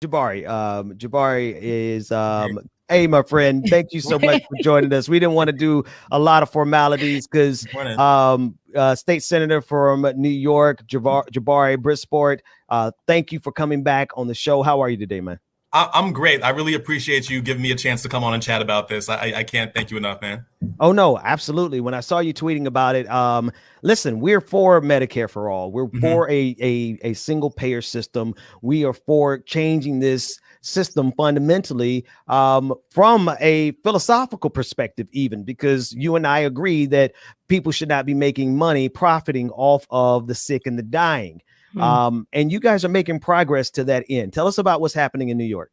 Jabari. Jabari is hey, my friend. Thank you so much for joining us. We didn't want to do a lot of formalities because Morning. State Senator from New York, Jabari Brisport. Thank you for coming back on the show. How are you today, man? I'm great. I really appreciate you giving me a chance to come on and chat about this. I can't thank you enough, man. Oh no, absolutely. When I saw you tweeting about it, listen, we're for Medicare for all. We're for a single payer system. We are for changing this system fundamentally from a philosophical perspective, even because you and I agree that people should not be making money profiting off of the sick and the dying. And you guys are making progress to that end. Tell us about what's happening in New York.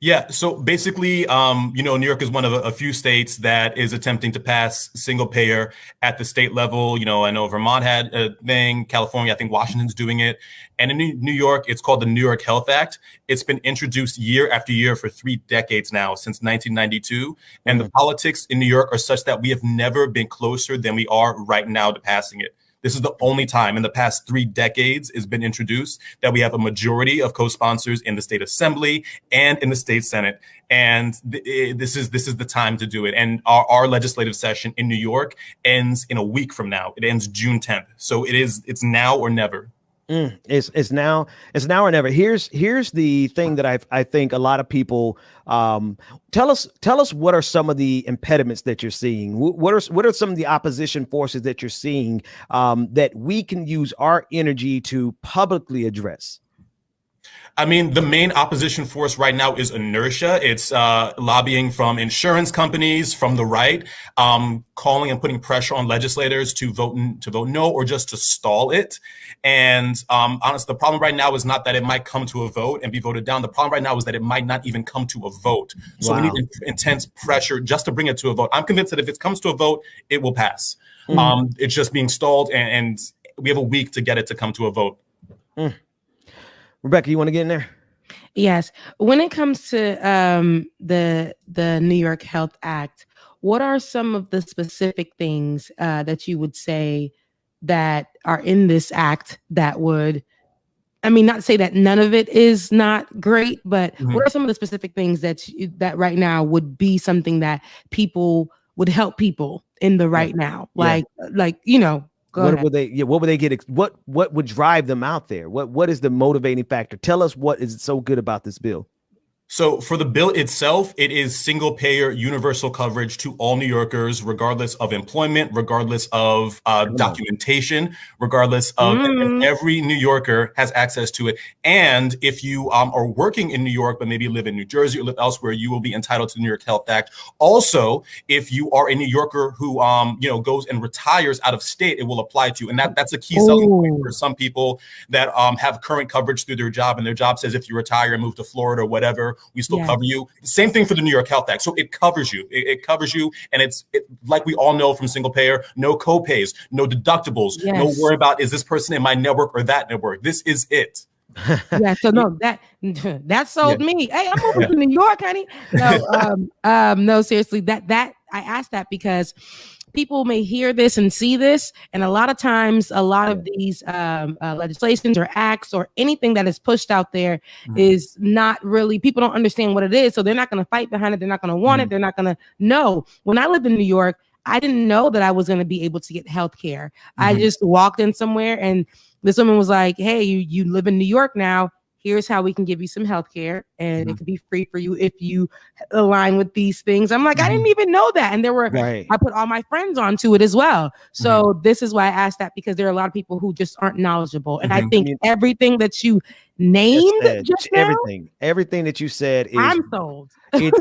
Yeah, so basically, New York is one of a few states that is attempting to pass single payer at the state level. I know Vermont had a thing, California, I think Washington's doing it. And in New York, it's called the New York Health Act. It's been introduced year after year for 3 decades now, since 1992. And the politics in New York are such that we have never been closer than we are right now to passing it. This is the only time in the past 3 decades it's been introduced that we have a majority of co-sponsors in the state assembly and in the state senate. And this is the time to do it. And our legislative session in New York ends in a week from now. It ends June 10th. So it's now or never. It's now or never. Here's the thing that I think a lot of people tell us what are some of the impediments that you're seeing. What are some of the opposition forces that you're seeing that we can use our energy to publicly address? I mean, the main opposition force right now is inertia. It's lobbying from insurance companies, from the right, calling and putting pressure on legislators to vote no or just to stall it. And honestly, the problem right now is not that it might come to a vote and be voted down. The problem right now is that it might not even come to a vote. So we need intense pressure just to bring it to a vote. I'm convinced that if it comes to a vote, it will pass. It's just being stalled, and we have a week to get it to come to a vote. Rebecca, you want to get in there? Yes. When it comes to the New York Health Act, what are some of the specific things that you would say that are in this act that would, I mean, not to say that none of it is not great, but what are some of the specific things that right now would be something that people would help people in the right now? Like, What would they get? What would drive them out there? What is the motivating factor? Tell us what is so good about this bill. So for the bill itself, it is single payer universal coverage to all New Yorkers, regardless of employment, regardless of documentation, regardless of every New Yorker has access to it. And if you are working in New York, but maybe live in New Jersey or live elsewhere, you will be entitled to the New York Health Act. Also, if you are a New Yorker who goes and retires out of state, it will apply to you. And that's a key selling point for some people that have current coverage through their job, and their job says if you retire and move to Florida or whatever, we still cover you. Same thing for the New York Health Act. So it covers you. It covers you. And it's like we all know from single payer, no co-pays, no deductibles, no worry about is this person in my network or that network. This is it. So no, that sold me. Hey, I'm moving to New York, honey. No, seriously, that I asked that because people may hear this and see this, and a lot of times, a lot of these legislations or acts or anything that is pushed out there is not really, people don't understand what it is, so they're not going to fight behind it. They're not going to want it. They're not going to know. When I lived in New York, I didn't know that I was going to be able to get health care. I just walked in somewhere, and this woman was like, "Hey, you live in New York now. Here's how we can give you some health care, and it could be free for you if you align with these things." I'm like, I didn't even know that. And there were, I put all my friends onto it as well. So this is why I asked that, because there are a lot of people who just aren't knowledgeable. And I think everything that you named just now, everything that you said is, I'm sold. It's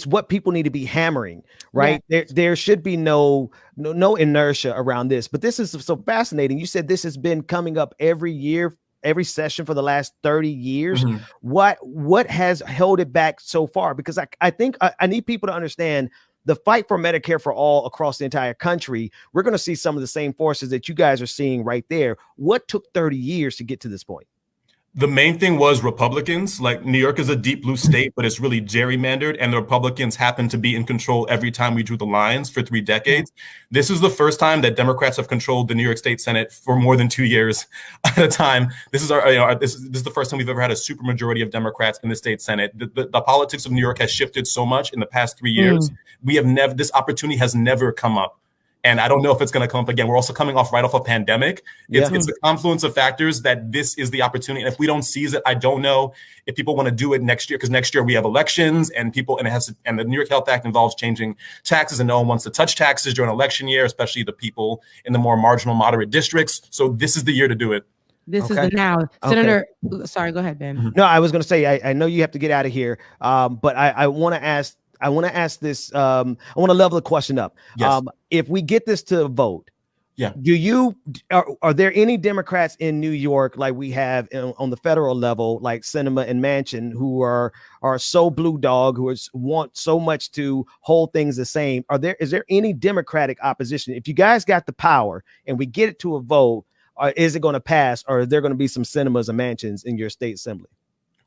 what people need to be hammering, right? There should be no inertia around this, but this is so fascinating. You said this has been coming up every year, every session for the last 30 years. What has held it back so far? Because I think I need people to understand the fight for Medicare for all across the entire country. We're going to see some of the same forces that you guys are seeing right there. What took 30 years to get to this point? The main thing was Republicans. Like, New York is a deep blue state, but it's really gerrymandered, and the Republicans happen to be in control every time we drew the lines for 3 decades. This is the first time that Democrats have controlled the New York State Senate for more than 2 years at a time. This is this is the first time we've ever had a supermajority of Democrats in the state Senate. The politics of New York has shifted so much in the past 3 years. We have never, this opportunity has never come up. And I don't know if it's going to come up again. We're also coming off a pandemic. It's a confluence of factors that this is the opportunity. And if we don't seize it, I don't know if people want to do it next year, because next year we have elections and and the New York Health Act involves changing taxes, and no one wants to touch taxes during election year, especially the people in the more marginal, moderate districts. So this is the year to do it. This is the now. Senator, sorry, go ahead, Ben. No, I was going to say, I know you have to get out of here, but I want to ask this. I want to level the question up. Yes. If we get this to a vote, yeah, are there any Democrats in New York, like we have on the federal level, like Sinema and Manchin, who are so blue dog, who want so much to hold things the same? Is there any Democratic opposition? If you guys got the power and we get it to a vote, is it going to pass, or are there going to be some Sinemas and Manchins in your state assembly?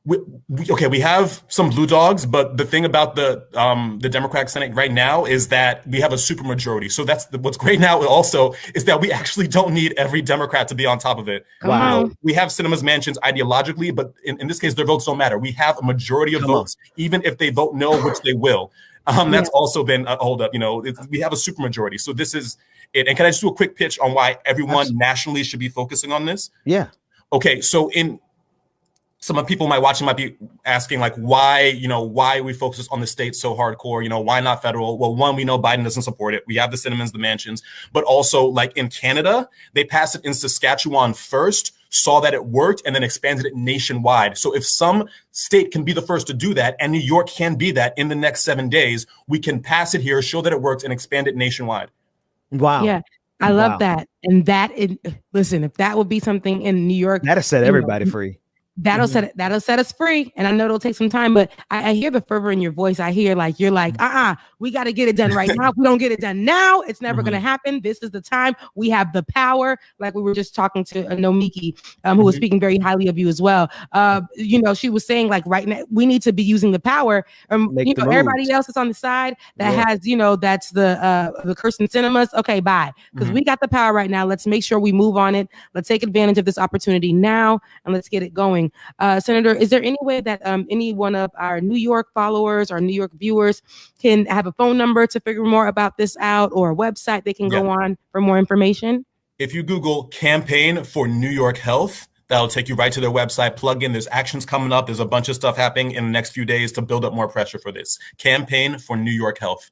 We have some blue dogs, but the thing about the Democratic Senate right now is that we have a supermajority. So that's what's great now also is that we actually don't need every Democrat to be on top of it. Wow. We have Sinema's Mansions ideologically, but in this case, their votes don't matter. We have a majority of votes, even if they vote no, which they will. That's also been a hold up. We have a supermajority. So this is it. And can I just do a quick pitch on why everyone nationally should be focusing on this? Yeah. Okay. So some people might be asking, like, why we focus on the state so hardcore, why not federal? Well, one, we know Biden doesn't support it. We have the Cinnamons, the Mansions, but also, like, in Canada, they passed it in Saskatchewan first, saw that it worked, and then expanded it nationwide. So if some state can be the first to do that, and New York can be that in the next 7 days, we can pass it here, show that it works, and expand it nationwide. Wow. Yeah. I love that. And listen, if that would be something in New York, that'll set everybody free. That'll set us free. And I know it'll take some time, but I hear the fervor in your voice. I hear you're like, we got to get it done right now. If we don't get it done now, it's never going to happen. This is the time. We have the power. Like we were just talking to Nomiki, who was speaking very highly of you as well. She was saying, like, right now we need to be using the power. Everybody else is on the side that has, that's the Kirsten Cinemas. Okay, bye. Because we got the power right now. Let's make sure we move on it. Let's take advantage of this opportunity now, and let's get it going. Senator, is there any way that any one of our New York followers or New York viewers can have a phone number to figure more about this out, or a website they can go on for more information? If you Google Campaign for New York Health, that'll take you right to their website. Plug in. There's actions coming up. There's a bunch of stuff happening in the next few days to build up more pressure for this. Campaign for New York Health.